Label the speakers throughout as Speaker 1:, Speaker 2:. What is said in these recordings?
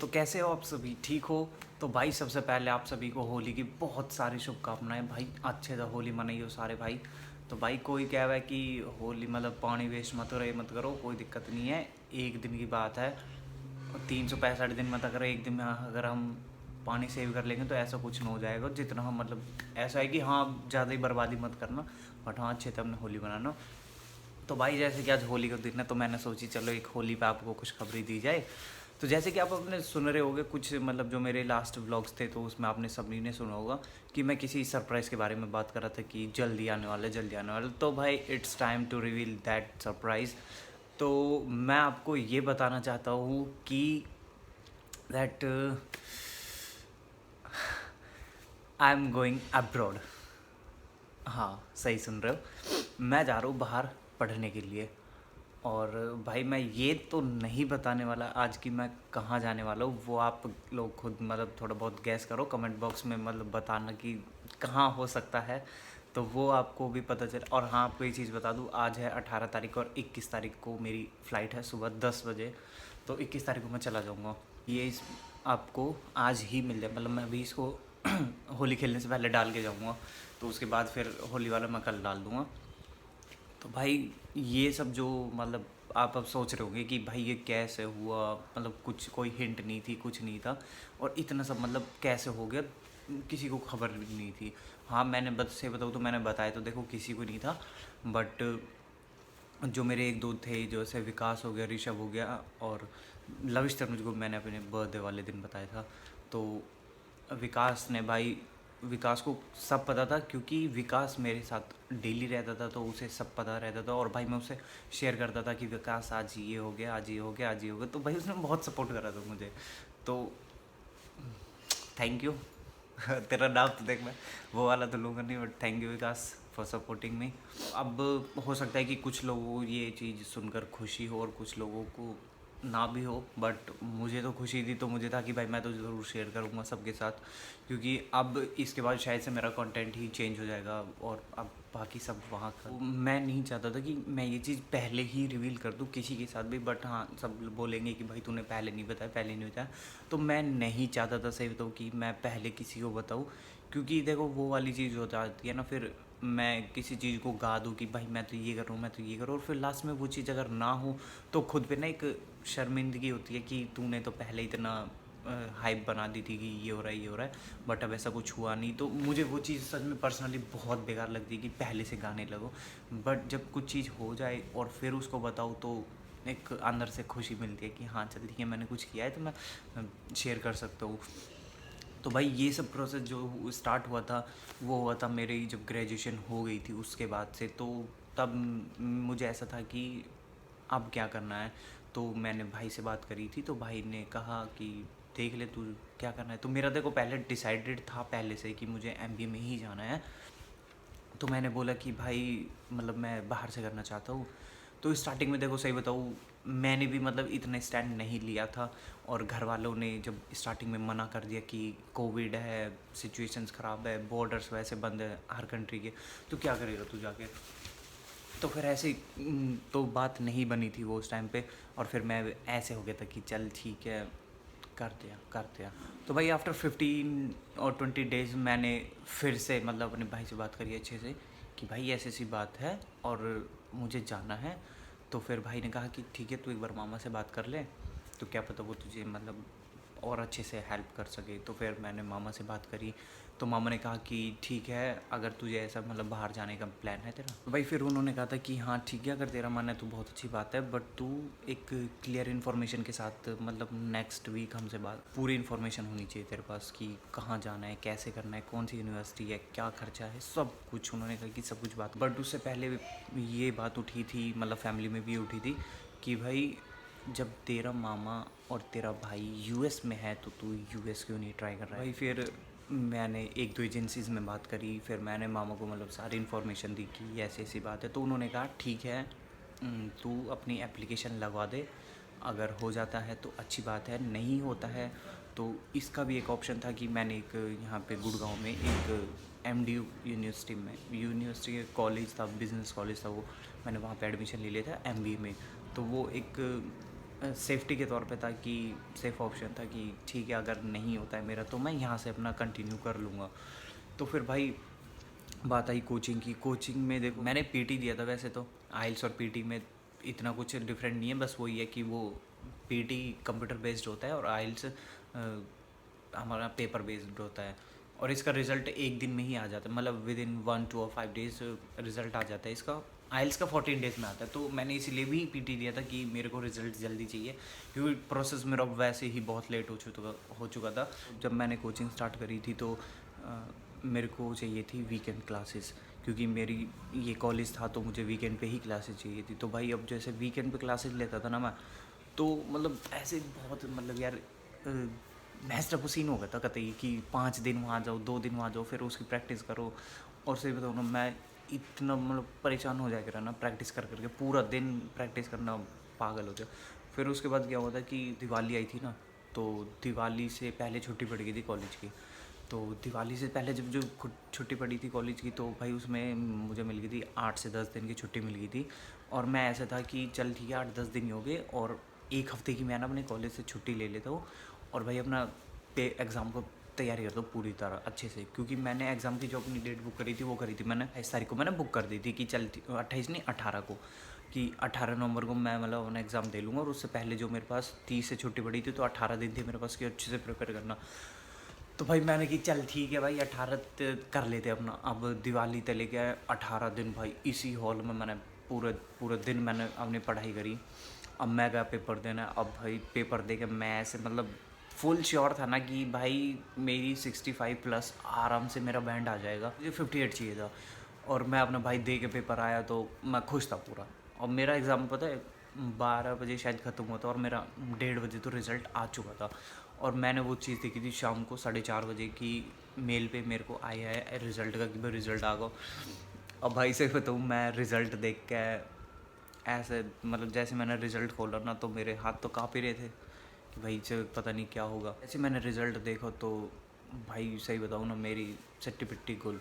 Speaker 1: तो कैसे हो आप सभी, ठीक हो? तो भाई सबसे पहले आप सभी को होली की बहुत सारी शुभकामनाएं भाई। अच्छे से होली मनाइयो सारे भाई। तो भाई कोई कह रहा है कि होली मतलब पानी वेस्ट मत करो, ये मत करो, कोई दिक्कत नहीं है। एक दिन की बात है, 365 दिन मत अगर एक दिन में अगर हम पानी सेव कर लेंगे तो ऐसा कुछ ना हो जाएगा। जितना हम मतलब ऐसा है कि हाँ ज़्यादा ही बर्बादी मत करना, बट हाँ अच्छे से अपने होली बनाना। तो भाई जैसे कि आज होली का दिन है तो मैंने सोची चलो एक होली पे आपको खुशखबरी दी जाए। तो जैसे कि आप अपने सुन रहे होगे कुछ मतलब जो मेरे लास्ट व्लॉग्स थे तो उसमें आपने सभी ने सुना होगा कि मैं किसी सरप्राइज़ के बारे में बात कर रहा था कि जल्दी आने वाला है, जल्दी आने वाला है। तो भाई it's time to reveal that surprise. तो मैं आपको ये बताना चाहता हूँ कि that I am going abroad. हाँ सही सुन रहे हो, मैं जा रहा हूँ बाहर पढ़ने के लिए। और भाई मैं ये तो नहीं बताने वाला आज कि मैं कहाँ जाने वाला हूँ, वो आप लोग खुद मतलब थोड़ा बहुत गैस करो कमेंट बॉक्स में, मतलब बताना कि कहाँ हो सकता है, तो वो आपको भी पता चले। और हाँ आपको ये चीज़ बता दूँ, आज है 18 तारीख और 21 तारीख को मेरी फ़्लाइट है सुबह 10 बजे। तो 21 तारीख को मैं चला जाऊँगा। ये इस आपको आज ही मिल जाए, मतलब मैं अभी इसको होली खेलने से पहले डाल के जाऊँगा, तो उसके बाद फिर होली वाला मैं कल डाल दूँगा। तो भाई ये सब जो मतलब आप अब सोच रहे होंगे कि भाई ये कैसे हुआ, मतलब कुछ कोई हिंट नहीं थी, कुछ नहीं था, और इतना सब मतलब कैसे हो गया, किसी को खबर भी नहीं थी। हाँ मैंने बस से बताऊँ तो मैंने बताया तो देखो किसी को नहीं था, बट जो मेरे एक दो थे जैसे विकास हो गया, ऋषभ हो गया और लविश तनुज को मैंने अपने बर्थडे वाले दिन बताया था। तो विकास ने भाई, विकास को सब पता था क्योंकि विकास मेरे साथ डेली रहता था तो उसे सब पता रहता था। और भाई मैं उसे शेयर करता था कि विकास आज ये हो गया, आज ये हो गया, आज ये हो गया, तो भाई उसने बहुत सपोर्ट करा था मुझे। तो थैंक यू तेरा नाम तो देख, मैं वो वाला तो लूँगा नहीं, but thank you Vikas for supporting me. अब हो सकता है कि कुछ लोगों को ये चीज़ सुनकर खुशी हो और कुछ लोगों को ना भी हो, बट मुझे तो खुशी थी, तो मुझे था कि भाई मैं तो ज़रूर शेयर करूँगा सबके साथ, क्योंकि अब इसके बाद शायद से मेरा कंटेंट ही चेंज हो जाएगा और अब बाकी सब वहाँ का। मैं नहीं चाहता था कि मैं ये चीज़ पहले ही रिवील कर दूँ किसी के साथ भी, बट हाँ सब बोलेंगे कि भाई तूने पहले नहीं बताया, पहले नहीं बताया। तो मैं नहीं चाहता था सही बताऊँ कि मैं पहले किसी को बताऊँ, क्योंकि देखो वो वाली चीज़ हो जाती है ना, फिर मैं किसी चीज़ को गा दूँ कि भाई मैं तो ये कर रहा हूँ, मैं तो ये कर रहा हूँ, और फिर लास्ट में वो चीज़ अगर ना हो तो खुद पे ना एक शर्मिंदगी होती है कि तूने तो पहले इतना हाइप बना दी थी कि ये हो रहा है, ये हो रहा है, बट अब ऐसा कुछ हुआ नहीं। तो मुझे वो चीज़ सच में पर्सनली बहुत बेकार लगती है कि पहले से गाने लगो, बट जब कुछ चीज़ हो जाए और फिर उसको बताओ तो एक अंदर से खुशी मिलती है कि हाँ चल ठीक है मैंने कुछ किया है तो मैं शेयर कर सकता हूँ। तो भाई ये सब प्रोसेस जो स्टार्ट हुआ था वो हुआ था मेरी जब ग्रेजुएशन हो गई थी उसके बाद से। तो तब मुझे ऐसा था कि अब क्या करना है। तो मैंने भाई से बात करी थी, तो भाई ने कहा कि देख ले तू क्या करना है। तो मेरा देखो पहले डिसाइडेड था पहले से कि मुझे एमबीए में ही जाना है। तो मैंने बोला कि भाई मतलब मैं बाहर से करना चाहता हूँ। तो स्टार्टिंग में देखो सही बताऊँ मैंने भी मतलब इतना स्टैंड नहीं लिया था, और घर वालों ने जब स्टार्टिंग में मना कर दिया कि कोविड है, सिचुएशंस ख़राब है, बॉर्डर्स वैसे बंद है हर कंट्री के, तो क्या करेगा तू जाके। तो फिर ऐसे तो बात नहीं बनी थी वो उस टाइम पे, और फिर मैं ऐसे हो गया था कि चल ठीक है कर दिया कर दिया। तो भाई आफ्टर 15 और 20 डेज़ मैंने फिर से मतलब अपने भाई से बात करी अच्छे से कि भाई ऐसी ऐसी बात है और मुझे जाना है। तो फिर भाई ने कहा कि ठीक है तू एक बार मामा से बात कर ले, तो क्या पता वो तुझे मतलब और अच्छे से हेल्प कर सके। तो फिर मैंने मामा से बात करी, तो मामा ने कहा कि ठीक है अगर तुझे ऐसा मतलब बाहर जाने का प्लान है तेरा, तो भाई फिर उन्होंने कहा था कि हाँ ठीक है अगर तेरा मन है तो बहुत अच्छी बात है, बट तू एक क्लियर इन्फॉर्मेशन के साथ मतलब नेक्स्ट वीक हमसे बात, पूरी इन्फॉर्मेशन होनी चाहिए तेरे पास कि कहाँ जाना है, कैसे करना है, कौन सी यूनिवर्सिटी है, क्या खर्चा है, सब कुछ। उन्होंने कहा कि सब कुछ बात, बट उससे पहले ये बात उठी थी मतलब फैमिली में भी उठी थी कि भाई जब तेरा मामा और तेरा भाई यूएस में है तो तू यूएस क्यों नहीं ट्राई कर रहा है। भाई फिर मैंने एक दो एजेंसीज़ में बात करी, फिर मैंने मामा को मतलब सारी इन्फॉर्मेशन दी कि ऐसी ऐसी बात है। तो उन्होंने कहा ठीक है तू अपनी एप्लीकेशन लगवा दे, अगर हो जाता है तो अच्छी बात है, नहीं होता है तो इसका भी एक ऑप्शन था कि मैंने एक यहाँ पे गुड़गांव में एक एमडी यूनिवर्सिटी में, यूनिवर्सिटी कॉलेज था, बिजनेस कॉलेज था वो, मैंने वहाँ पे एडमिशन ले लिया था एमबीए में। तो वो एक सेफ्टी के तौर पे था कि सेफ़ ऑप्शन था कि ठीक है, अगर नहीं होता है मेरा तो मैं यहाँ से अपना कंटिन्यू कर लूँगा। तो फिर भाई बात आई कोचिंग की। कोचिंग में देखो, मैंने पीटी दिया था वैसे तो। आइल्स और पीटी में इतना कुछ डिफरेंट नहीं है, बस वही है कि वो पीटी कंप्यूटर बेस्ड होता है और आइल्स हमारा पेपर बेस्ड होता है। और इसका रिज़ल्ट एक दिन में ही आ जाता है, मतलब विद इन 1 और 5 डेज़ रिज़ल्ट आ जाता है इसका। आइल्स का 14 डेज़ में आता है। तो मैंने इसीलिए भी पीटी दिया था कि मेरे को रिज़ल्ट जल्दी चाहिए, क्योंकि प्रोसेस मेरा वैसे ही बहुत लेट हो चुका था। जब मैंने कोचिंग स्टार्ट करी थी तो मेरे को चाहिए थी वीकेंड क्लासेस, क्योंकि मेरी ये कॉलेज था तो मुझे वीकेंड पे ही क्लासेस चाहिए थी। तो भाई अब जैसे वीकेंड पे क्लासेस लेता था ना मैं, तो मतलब ऐसे बहुत मतलब यार मैच टफ सीन हो गया था कतई कि 5 दिन वहाँ जाओ, 2 दिन वहाँ जाओ, फिर उसकी प्रैक्टिस करो। और सही बताऊँ ना, मैं इतना मतलब परेशान हो जाया करा ना प्रैक्टिस कर करके, पूरा दिन प्रैक्टिस करना, पागल हो गया। फिर उसके बाद क्या हुआ था कि दिवाली आई थी ना, तो दिवाली से पहले छुट्टी पड़ गई थी कॉलेज की। तो दिवाली से पहले जब जो छुट्टी पड़ी थी कॉलेज की, तो भाई उसमें मुझे मिल गई थी 8 से 10 दिन की छुट्टी मिल गई थी। और मैं ऐसा था कि चल ठीक है, 8-10 दिन ही हो गए और एक हफ़्ते की मैं ना अपने कॉलेज से छुट्टी ले लेता हूँ और भाई अपना एग्ज़ाम को तैयारी करता हूँ पूरी तरह अच्छे से। क्योंकि मैंने एग्ज़ाम की जो अपनी डेट बुक करी थी वो करी थी मैंने 28 तारीख को, मैंने बुक कर दी थी कि चल 28 नहीं 18 को, कि 18 नवंबर को मैं मतलब अपना एग्ज़ाम दे लूँगा। और उससे पहले जो मेरे पास 30 से छुट्टी पड़ी थी, तो 18 दिन थी मेरे पास कि अच्छे से प्रिपेयर करना। तो भाई मैंने कि चल ठीक है भाई, 18 कर लेते अपना। अब दिवाली तले गया, 18 दिन भाई इसी हॉल में मैंने पूरे पूरे दिन मैंने अपनी पढ़ाई करी। अब मैं गया पेपर देना। अब भाई पेपर दे के मैं ऐसे मतलब फुल श्योर था ना कि भाई मेरी 65 प्लस आराम से मेरा बैंड आ जाएगा। मुझे 58 चाहिए था और मैं अपना भाई दे के पेपर आया तो मैं खुश था पूरा। और मेरा एग्ज़ाम पता है 12 बजे शायद ख़त्म हुआ था और मेरा 1:30 बजे तो रिज़ल्ट आ चुका था। और मैंने वो चीज़ देखी थी शाम को 4:30 बजे की मेल पे मेरे को आया है रिज़ल्ट का कि भाई रिज़ल्ट आ गया। अब भाई से बताऊँ, मैं रिज़ल्ट देख के ऐसे मतलब जैसे मैंने रिज़ल्ट खोला ना, तो मेरे हाथ तो काँप ही रहे थे कि भाई से पता नहीं क्या होगा। जैसे मैंने रिज़ल्ट देखा तो भाई सही बताऊँ ना, मेरी चट्टी पिट्टी गुल,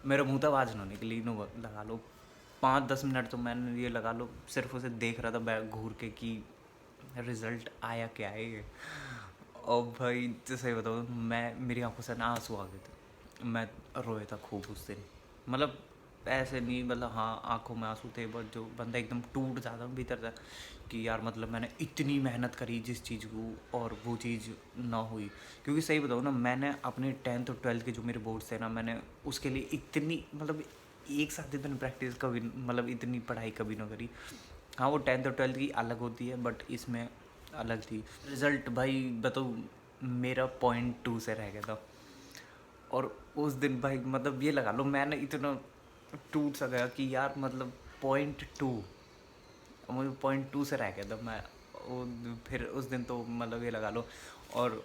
Speaker 1: मेरा मुँह तो आवाज़ ना निकली। नो लगा लो 5-10 मिनट तो मैंने ये लगा लो सिर्फ उसे देख रहा था बैग घूर के कि रिज़ल्ट आया क्या है ये। और भाई तो सही बताऊँ, मैं मेरी आंखों से ना आंसू आ गए थे। मैं रोया था खूब उस दिन, मतलब ऐसे नहीं, मतलब हाँ आंखों में आंसू थे, बट जो बंदा एकदम टूट जाता भीतर से कि यार मतलब मैंने इतनी मेहनत करी जिस चीज़ को और वो चीज़ ना हुई। क्योंकि सही बताऊँ ना, मैंने अपने 10th और 12th के जो मेरे बोर्ड्स थे ना, मैंने उसके लिए इतनी मतलब एक साथ इतनी प्रैक्टिस कभी, मतलब इतनी पढ़ाई कभी ना करी। हाँ वो 10th और 12th की अलग होती है, बट इसमें अलग थी। रिज़ल्ट भाई बताओ मेरा 0.2 से रह गया था। और उस दिन भाई मतलब ये लगा लो मैंने इतना टूट सा गया कि यार मतलब 0.2, मुझे 0.2 से रह गया था मैं। फिर उस दिन तो मतलब ये लगा लो। और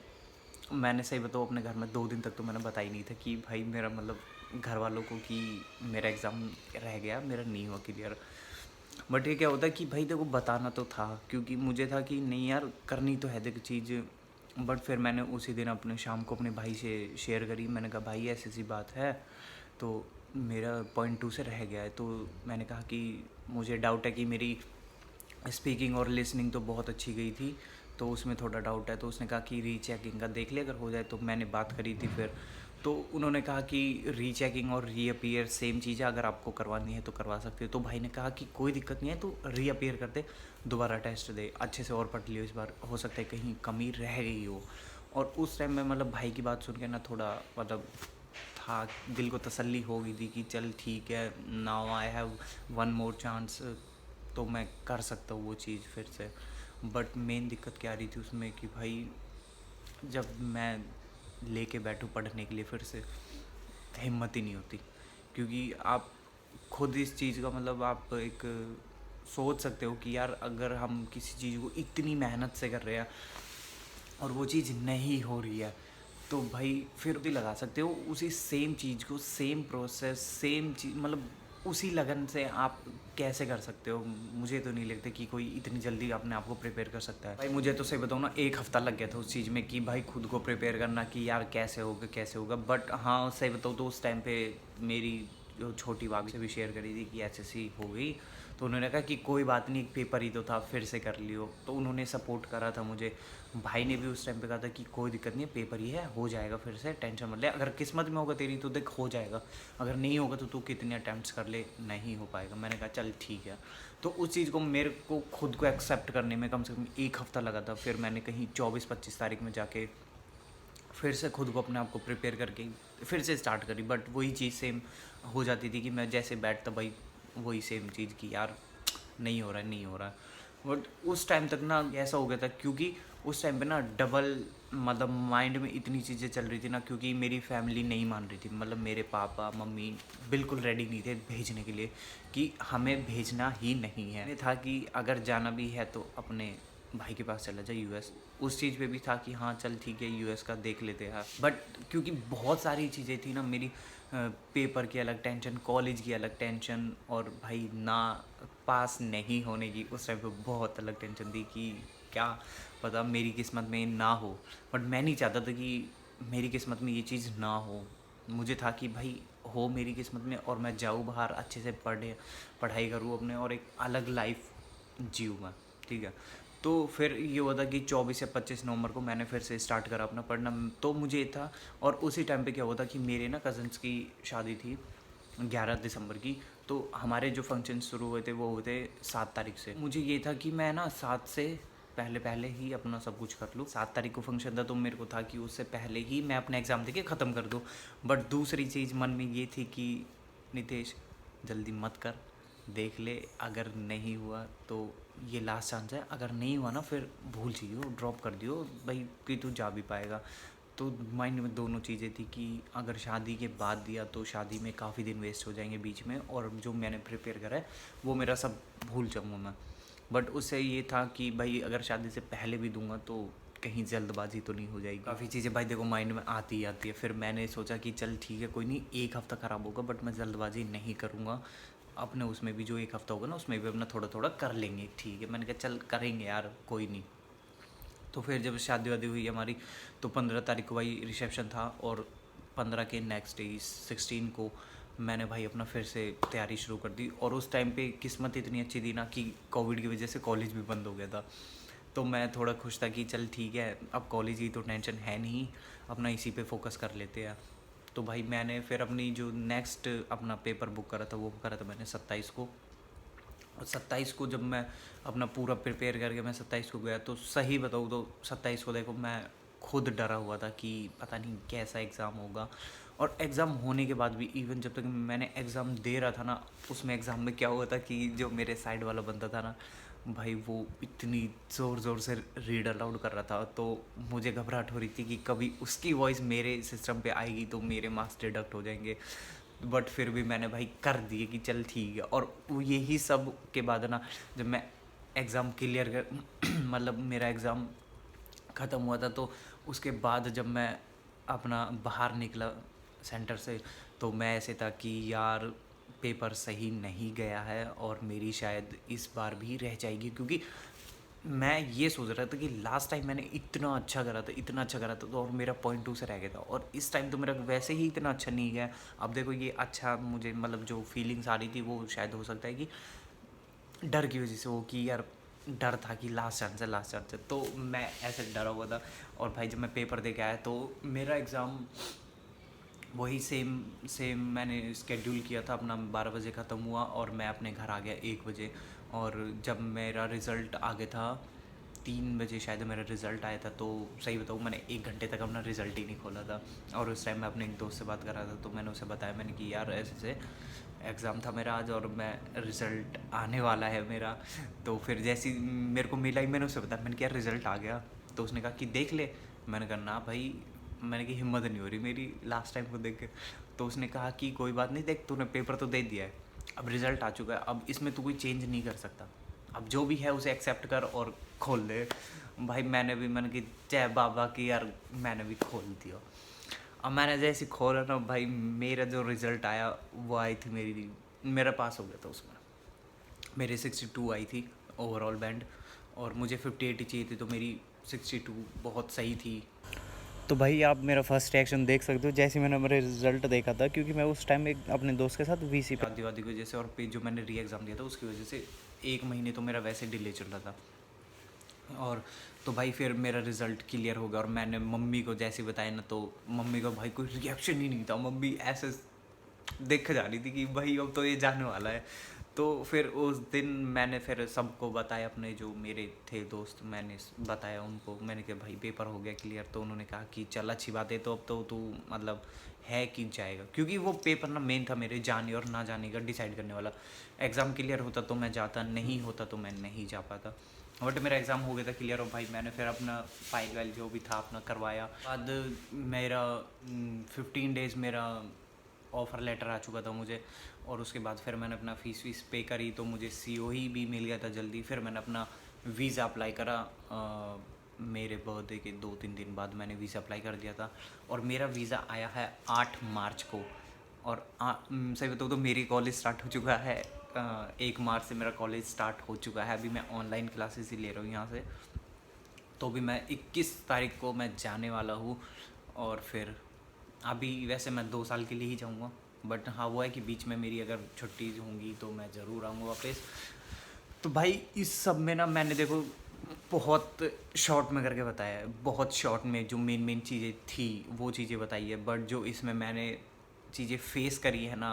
Speaker 1: मैंने सही बताऊँ अपने घर में 2 दिन तक तो मैंने बताया ही नहीं था कि भाई मेरा मतलब घर वालों को कि मेरा एग्ज़ाम रह गया, मेरा नहीं हुआ क्लियर। बट ये क्या होता है कि भाई देखो बताना तो था, क्योंकि मुझे था कि नहीं यार करनी तो है देखो चीज़। बट फिर मैंने उसी दिन अपने शाम को अपने भाई से शेयर करी। मैंने कहा भाई ऐसी ऐसी बात है, तो मेरा 0.2 से रह गया है। तो मैंने कहा कि मुझे डाउट है कि मेरी स्पीकिंग और लिसनिंग तो बहुत अच्छी गई थी, तो उसमें थोड़ा डाउट है। तो उसने कहा कि रीचेकिंग का देख ले अगर हो जाए। तो मैंने बात करी थी फिर, तो उन्होंने कहा कि रीचेकिंग और रीअपीयर सेम चीज़ है, अगर आपको करवानी है तो करवा सकते हो। तो भाई ने कहा कि कोई दिक्कत नहीं है, तो रीअपीयर कर दे, दोबारा टेस्ट दे, अच्छे से और पढ़ लियो इस बार, हो सकता है कहीं कमी रह गई हो। और उस टाइम में मतलब भाई की बात सुन के ना थोड़ा मतलब था, दिल को तसल्ली हो गई थी कि चल ठीक है, now I have one more chance, तो मैं कर सकता हूँ वो चीज़ फिर से। बट मेन दिक्कत क्या आ रही थी उसमें कि भाई जब मैं लेके बैठूँ पढ़ने के लिए फिर से, हिम्मत ही नहीं होती। क्योंकि आप खुद इस चीज़ का मतलब आप एक सोच सकते हो कि यार अगर हम किसी चीज़ को इतनी मेहनत से कर रहे हैं और वो चीज़ नहीं हो रही है, तो भाई फिर भी लगा सकते हो उसी सेम चीज़ को, सेम प्रोसेस, सेम चीज़, मतलब उसी लगन से आप कैसे कर सकते हो। मुझे तो नहीं लगता कि कोई इतनी जल्दी अपने आप को प्रिपेयर कर सकता है। भाई मुझे तो सही बताऊँ ना, 1 हफ़्ता लग गया था उस चीज़ में कि भाई खुद को प्रिपेयर करना कि यार कैसे होगा कैसे होगा। बट हाँ सही बताऊँ तो उस टाइम पे मेरी जो छोटी भाभी से भी शेयर करी थी कि ऐसे हो गई, तो उन्होंने कहा कि कोई बात नहीं, एक पेपर ही तो था, फिर से कर लियो। तो उन्होंने सपोर्ट करा था मुझे। भाई ने भी उस टाइम पे कहा था कि कोई दिक्कत नहीं है, पेपर ही है, हो जाएगा, फिर से टेंशन मत ले, अगर किस्मत में होगा तेरी तो देख हो जाएगा, अगर नहीं होगा तो तू कितने अटैम्प्ट्स कर ले, नहीं हो पाएगा। मैंने कहा चल ठीक है। तो उस चीज़ को मेरे को खुद को एक्सेप्ट करने में कम से कम 1 हफ़्ता लगा था। फिर मैंने कहीं 24-25 तारीख में जाके फिर से खुद को अपने आप को प्रिपेयर करके फिर से स्टार्ट करी। बट वही चीज़ सेम हो जाती थी कि मैं जैसे बैठता भाई वही सेम चीज़ कि यार नहीं हो रहा है, नहीं हो रहा है। बट उस टाइम तक ना ऐसा हो गया था, क्योंकि उस टाइम पे ना डबल मतलब माइंड में इतनी चीज़ें चल रही थी ना, क्योंकि मेरी फैमिली नहीं मान रही थी। मतलब मेरे पापा मम्मी बिल्कुल रेडी नहीं थे भेजने के लिए कि हमें भेजना ही नहीं है। ये था कि अगर जाना भी है तो अपने भाई के पास चला जाए यूएस। उस चीज़ पे भी था कि हाँ चल ठीक है यूएस का देख लेते हैं। बट क्योंकि बहुत सारी चीज़ें थी ना, मेरी पेपर की अलग टेंशन, कॉलेज की अलग टेंशन, और भाई ना पास नहीं होने की उस टाइम पे बहुत अलग टेंशन थी कि क्या पता मेरी किस्मत में ना हो। बट मैं नहीं चाहता था कि मेरी किस्मत में ये चीज़ ना हो। मुझे था कि भाई हो मेरी किस्मत में और मैं जाऊँ बाहर, अच्छे से पढ़ाई करूँ अपने, और एक अलग लाइफ जीऊँ मैं, ठीक है। तो फिर ये हुआ था कि 24 या 25 नवंबर को मैंने फिर से स्टार्ट करा अपना पढ़ना। तो मुझे ये था, और उसी टाइम पे क्या हुआ था कि मेरे ना कज़न्स की शादी थी 11 दिसंबर की। तो हमारे जो फंक्शन शुरू हुए थे वो हुए थे 7 तारीख से। मुझे ये था कि मैं ना 7 से पहले पहले ही अपना सब कुछ कर लूँ। 7 तारीख को फंक्शन था, तो मेरे को था कि उससे पहले ही मैं अपना एग्ज़ाम देके ख़त्म कर दूँ। बट दूसरी चीज़ मन में ये थी कि नितेश जल्दी मत कर, देख ले, अगर नहीं हुआ तो ये लास्ट चांस है, अगर नहीं हुआ ना फिर भूल जाइयो, ड्रॉप कर दियो भाई कि तू जा भी पाएगा। तो माइंड में दोनों चीज़ें थी कि अगर शादी के बाद दिया तो शादी में काफ़ी दिन वेस्ट हो जाएंगे बीच में, और जो मैंने प्रिपेयर करा है वो मेरा सब भूल जाऊँगा मैं। बट उससे ये था कि भाई अगर शादी से पहले भी दूंगा तो कहीं जल्दबाजी तो नहीं हो जाएगी। काफ़ी चीज़ें भाई देखो माइंड में आती ही आती है। फिर मैंने सोचा कि चल ठीक है कोई नहीं, 1 हफ़्ता ख़राब होगा बट मैं जल्दबाजी नहीं करूँगा। अपने उसमें भी जो 1 हफ़्ता होगा ना उसमें भी अपना थोड़ा थोड़ा कर लेंगे, ठीक है। मैंने कहा चल करेंगे यार, कोई नहीं। तो फिर जब शादी वादी हुई हमारी, तो 15 तारीख को भाई रिसेप्शन था, और 15 के नेक्स्ट डे 16 को मैंने भाई अपना फिर से तैयारी शुरू कर दी। और उस टाइम पे किस्मत इतनी अच्छी थी ना कि कोविड की वजह से कॉलेज भी बंद हो गया था। तो मैं थोड़ा खुश था कि चल ठीक है, अब कॉलेज की तो टेंशन है नहीं, अपना इसी पे फोकस कर लेते हैं। तो भाई मैंने फिर अपनी जो नेक्स्ट अपना पेपर बुक करा था वो करा था मैंने 27 को। और 27 को जब मैं अपना पूरा प्रिपेयर करके मैं 27 को गया, तो सही बताऊँ तो 27 को देखो मैं खुद डरा हुआ था कि पता नहीं कैसा एग्ज़ाम होगा। और एग्ज़ाम होने के बाद भी इवन जब तक मैंने एग्ज़ाम दे रहा था ना, उसमें एग्ज़ाम में क्या हुआ था कि जो मेरे साइड वाला बंदा था ना भाई, वो इतनी ज़ोर ज़ोर से रीड अलाउड कर रहा था, तो मुझे घबराहट हो रही थी कि कभी उसकी वॉइस मेरे सिस्टम पे आएगी तो मेरे मार्क्स डिडक्ट हो जाएंगे। बट फिर भी मैंने भाई कर दिए कि चल ठीक है। और यही सब के बाद ना जब मैं एग्ज़ाम क्लियर कर मतलब मेरा एग्ज़ाम ख़त्म हुआ था, तो उसके बाद जब मैं अपना बाहर निकला सेंटर से, तो मैं ऐसे था कि यार पेपर सही नहीं गया है और मेरी शायद इस बार भी रह जाएगी। क्योंकि मैं ये सोच रहा था कि लास्ट टाइम मैंने इतना अच्छा करा था, इतना अच्छा करा था, तो और मेरा 0.2 से रह गया था, और इस टाइम तो मेरा वैसे ही इतना अच्छा नहीं गया। अब देखो ये अच्छा मुझे मतलब जो फीलिंग्स आ रही थी वो शायद हो सकता है कि डर की वजह से हो, कि यार डर था कि लास्ट चांस है, लास्ट चांस है, तो मैं ऐसे डरा हुआ था। और भाई जब मैं पेपर दे के आया तो मेरा एग्ज़ाम वही सेम सेम मैंने स्केड्यूल किया था अपना, 12 बजे ख़त्म हुआ और मैं अपने घर आ गया 1 बजे। और जब मेरा रिज़ल्ट आ गया था 3 बजे शायद मेरा रिज़ल्ट आया था, तो सही बताऊँ मैंने 1 घंटे तक अपना रिज़ल्ट ही नहीं खोला था। और उस टाइम मैं अपने एक दोस्त से बात कर रहा था, तो मैंने उसे बताया, मैंने कि यार ऐसे ऐसे एग्ज़ाम था मेरा आज और मैं रिज़ल्ट आने वाला है मेरा। तो फिर जैसे ही मेरे को मिला ही मैंने उसे बताया, मैंने कहा यार रिज़ल्ट आ गया। तो उसने कहा कि देख ले। मैंने कहा ना भाई, मैंने की हिम्मत नहीं हो रही मेरी लास्ट टाइम को देख के। तो उसने कहा कि कोई बात नहीं, देख तूने पेपर तो दे दिया है, अब रिज़ल्ट आ चुका है, अब इसमें तू कोई चेंज नहीं कर सकता, अब जो भी है उसे एक्सेप्ट कर और खोल दे। भाई मैंने कि जय बाबा की यार, मैंने भी खोल दिया। अब मैंने जैसे खोला ना भाई, मेरा जो रिज़ल्ट आया वो आई थी मेरा पास हो गया था उसमें। मेरी 62 आई थी ओवरऑल बैंड, और मुझे 58 ही चाहिए थी, तो मेरी 62 बहुत सही थी। तो भाई आप मेरा फर्स्ट रिएक्शन देख सकते हो जैसे मैंने मेरे रिज़ल्ट देखा था, क्योंकि मैं उस टाइम एक अपने दोस्त के साथ वीसी पे शादी वादी की वजह से और फिर जो मैंने री एग्ज़ाम दिया था उसकी वजह से 1 महीने तो मेरा वैसे डिले चल रहा था। और तो भाई फिर मेरा रिज़ल्ट क्लियर हो गया और मैंने मम्मी को जैसे बताया ना, तो मम्मी का भाई कोई रिएक्शन ही नहीं था। मम्मी ऐसे देख जा रही थी कि भाई अब तो ये जाने वाला है। तो फिर उस दिन मैंने फिर सबको बताया, अपने जो मेरे थे दोस्त, मैंने बताया उनको। मैंने कहा भाई पेपर हो गया क्लियर। तो उन्होंने कहा कि चल अच्छी बात है, तो अब तो तू मतलब है कि जाएगा, क्योंकि वो पेपर ना मेन था मेरे जाने और ना जाने का डिसाइड करने वाला। एग्ज़ाम क्लियर होता तो मैं जाता, नहीं होता तो मैं नहीं जा पाता। बट मेरा एग्ज़ाम हो गया था क्लियर और भाई मैंने फिर अपना फाइल वाइल जो भी था अपना करवाया। बाद मेरा 15 डेज़ मेरा ऑफ़र लेटर आ चुका था मुझे। और उसके बाद फिर मैंने अपना फ़ीस वीस पे करी तो मुझे सीओई भी मिल गया था जल्दी। फिर मैंने अपना वीज़ा अप्लाई करा। मेरे बर्थडे के 2-3 दिन बाद मैंने वीज़ा अप्लाई कर दिया था और मेरा वीज़ा आया है 8 मार्च को। और सही बताऊँ तो मेरी कॉलेज स्टार्ट हो चुका है। 1 मार्च से मेरा कॉलेज स्टार्ट हो चुका है। अभी मैं ऑनलाइन क्लासेस ही ले रहा हूँ यहाँ से। तो अभी मैं 21 तारीख को मैं जाने वाला हूँ। और फिर अभी वैसे मैं 2 साल के लिए ही जाऊँगा, बट हाँ वो है कि बीच में मेरी अगर छुट्टी होंगी तो मैं ज़रूर आऊँगा वापस। तो भाई इस सब में ना मैंने देखो बहुत शॉर्ट में करके बताया है, बहुत शॉर्ट में जो मेन मेन चीज़ें थी वो चीज़ें बताई है। बट जो इसमें मैंने चीज़ें फेस करी है ना,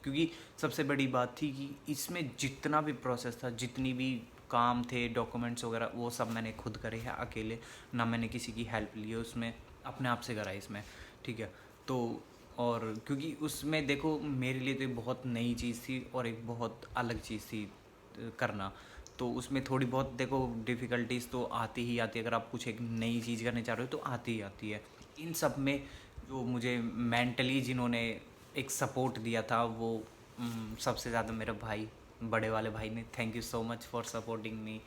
Speaker 1: क्योंकि सबसे बड़ी बात थी कि इसमें जितना भी प्रोसेस था, जितनी भी काम थे, डॉक्यूमेंट्स वगैरह, वो सब मैंने खुद करे हैं अकेले। ना मैंने किसी की हेल्प ली है उसमें, अपने आप से करा है इसमें, ठीक है। तो और क्योंकि उसमें देखो मेरे लिए तो एक बहुत नई चीज़ थी और एक बहुत अलग चीज़ थी करना। तो उसमें थोड़ी बहुत देखो डिफ़िकल्टीज़ तो आती ही आती है। अगर आप कुछ एक नई चीज़ करने चाह रहे हो तो आती ही आती है। इन सब में जो मुझे मेंटली जिन्होंने एक सपोर्ट दिया था वो सबसे ज़्यादा मेरा भाई, बड़े वाले भाई ने। Thank you so much for supporting me.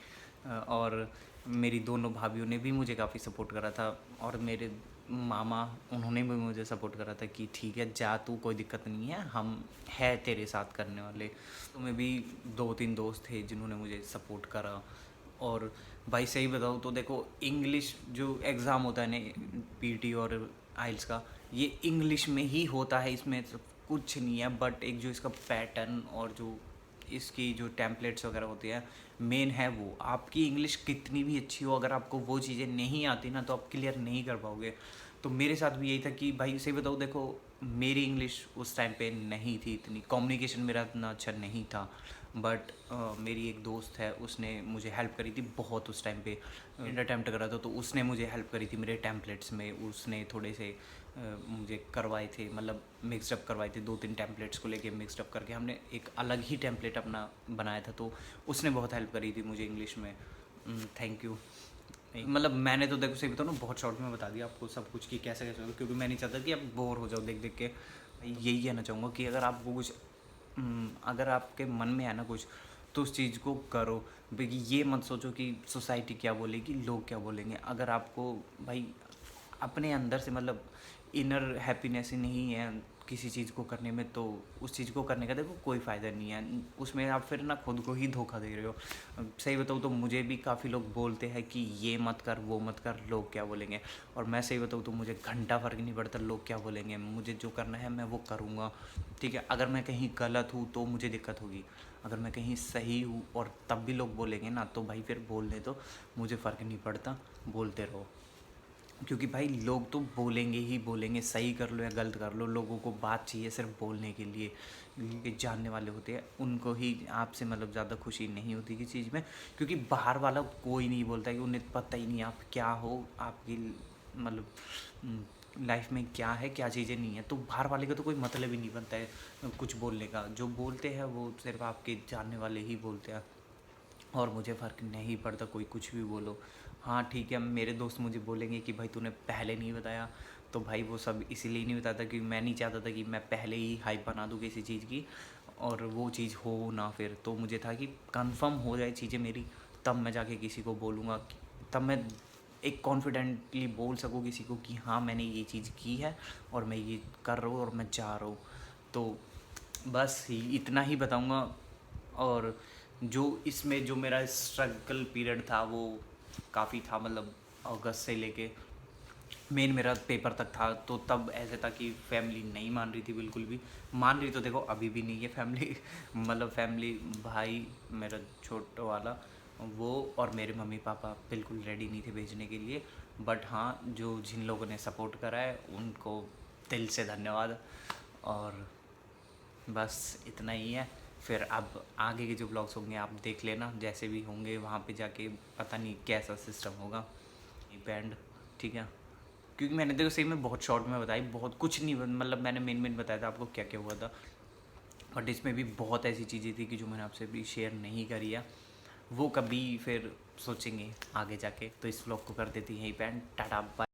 Speaker 1: और मेरी दोनों भाभीयों ने भी मुझे काफ़ी सपोर्ट करा था। और मेरे मामा, उन्होंने भी मुझे सपोर्ट करा था कि ठीक है जा तू, कोई दिक्कत नहीं है, हम है तेरे साथ करने वाले। तो मैं भी 2-3 दोस्त थे जिन्होंने मुझे सपोर्ट करा। और भाई सही बताऊँ तो देखो इंग्लिश जो एग्ज़ाम होता है ना, पीटी और आइल्स का, ये इंग्लिश में ही होता है, इसमें तो कुछ नहीं है। बट एक जो इसका पैटर्न और जो इसकी जो टेम्पलेट्स वगैरह होती है, मेन है वो। आपकी इंग्लिश कितनी भी अच्छी हो, अगर आपको वो चीज़ें नहीं आती ना तो आप क्लियर नहीं कर पाओगे। तो मेरे साथ भी यही था कि भाई सही बताऊँ देखो मेरी इंग्लिश उस टाइम पे नहीं थी इतनी, कम्युनिकेशन मेरा इतना अच्छा नहीं था। बट मेरी एक दोस्त है, उसने मुझे हेल्प करी थी बहुत उस टाइम पे। अटैम्प्ट करा था तो उसने मुझे हेल्प करी थी मेरे टेम्पलेट्स में। उसने थोड़े से मुझे करवाए थे, मतलब मिक्सअप करवाए थे। 2-3 टेम्पलेट्स को लेके मिक्सअप करके हमने एक अलग ही टेम्पलेट अपना बनाया था। तो उसने बहुत हेल्प करी थी मुझे इंग्लिश में। Thank you. मतलब मैंने तो देखो सही बताऊँ ना, बहुत शॉर्ट में बता दिया आपको सब कुछ कि कैसे कैसे होगा, क्योंकि मैं नहीं चाहता कि आप बोर हो जाओ देख देख के। यही कहना चाहूँगा कि अगर आपको कुछ अगर आपके मन में है ना कुछ, तो उस चीज़ को करो। भाई ये मत सोचो कि सोसाइटी क्या बोलेगी, लोग क्या बोलेंगे। अगर आपको भाई अपने अंदर से मतलब इनर हैप्पीनेस ही नहीं है किसी चीज़ को करने में, तो उस चीज़ को करने का देखो कोई फ़ायदा नहीं है। उसमें आप फिर ना खुद को ही धोखा दे रहे हो। सही बताऊँ तो मुझे भी काफ़ी लोग बोलते हैं कि ये मत कर, वो मत कर, लोग क्या बोलेंगे। और मैं सही बताऊँ तो मुझे घंटा फ़र्क नहीं पड़ता लोग क्या बोलेंगे। मुझे जो करना है मैं वो करूँगा, ठीक है। अगर मैं कहीं गलत हूँ तो मुझे दिक्कत होगी, अगर मैं कहीं सही हूँ और तब भी लोग बोलेंगे ना, तो भाई फिर बोलने दो, मुझे फ़र्क नहीं पड़ता, बोलते रहो। क्योंकि भाई लोग तो बोलेंगे ही बोलेंगे, सही कर लो या गलत कर लो, लोगों को बात चाहिए सिर्फ बोलने के लिए। ये जानने वाले होते हैं, उनको ही आपसे मतलब ज़्यादा खुशी नहीं होती किसी चीज़ में। क्योंकि बाहर वाला कोई नहीं बोलता है कि उन्हें पता ही नहीं आप क्या हो, आपकी मतलब लाइफ में क्या है, क्या चीज़ें नहीं है। तो बाहर वाले का तो कोई मतलब ही नहीं बनता है कुछ बोलने का। जो बोलते हैं वो सिर्फ आपके जानने वाले ही बोलते हैं। और मुझे फ़र्क नहीं पड़ता कोई कुछ भी बोलो। हाँ ठीक है, मेरे दोस्त मुझे बोलेंगे कि भाई तूने पहले नहीं बताया, तो भाई वो सब इसीलिए नहीं बताता क्योंकि मैं नहीं चाहता था कि मैं पहले ही हाइप बना दूँ किसी चीज़ की और वो चीज़ हो ना। फिर तो मुझे था कि कंफर्म हो जाए चीज़ें मेरी, तब मैं जाके किसी को बोलूँगा, तब मैं एक कॉन्फिडेंटली बोल सकूँ किसी को कि हाँ मैंने ये चीज़ की है और मैं ये कर रहा हूँ और मैं जा रहा हूँ। तो बस इतना ही बताऊँगा। और जो इसमें जो मेरा स्ट्रगल पीरियड था वो काफ़ी था, मतलब अगस्त से लेके मेन मेरा पेपर तक था, तो तब ऐसे था कि फैमिली नहीं मान रही थी बिल्कुल भी। मान रही तो देखो अभी भी नहीं है फैमिली मतलब फैमिली, भाई मेरा छोटा वाला वो और मेरे मम्मी पापा बिल्कुल रेडी नहीं थे भेजने के लिए। बट हाँ, जो जिन लोगों ने सपोर्ट करा है उनको दिल से धन्यवाद। और बस इतना ही है। फिर अब आगे के जो ब्लॉग्स होंगे आप देख लेना, जैसे भी होंगे वहाँ पे जाके पता नहीं कैसा सिस्टम होगा बैंड, ठीक है। क्योंकि मैंने देखो सही में बहुत शॉर्ट में बताई, बहुत कुछ नहीं, मतलब मैंने मेन बताया था आपको क्या क्या हुआ था। बट इसमें भी बहुत ऐसी चीज़ें थी कि जो मैंने आपसे भी शेयर नहीं करी है, वो कभी फिर सोचेंगे आगे जाके। तो इस व्लॉग को कर देती है यहीं पे एंड, टाटा बाय।